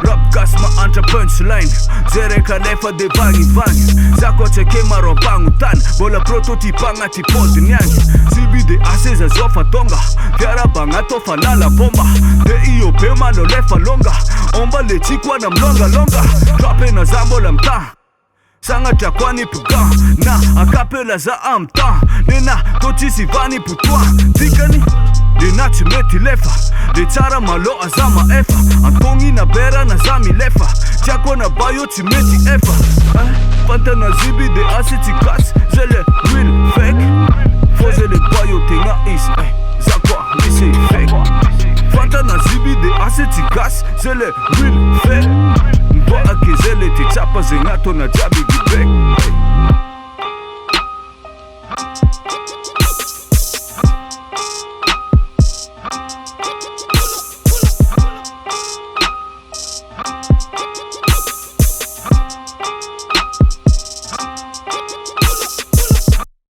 Rap gas ma antra punchline Zere ka nefa de vangi Zako cheke maropangu tan Bola prototipanga tipodi nyangi Sibi de aseza zofa tonga Fiara banga tofa lala bomba De iyo pema no lefa longa Omba le chikwa na mlonga longa Trape na zambo la mta Sanga takwani puga Na akapela za amta Nena tochisi vani putwa Tikani Nena chimeti lefa De chara malo azama efa Antongi na bera na zami lefa Chako na bayo chimeti efa Fanta na zibi de asiti kas Zele real fake Fozele bayo tenga is Zakwa lise fake Fanta na zibi de asiti kas Zele real fake Mba akezele te chapa zengato na jabi gibek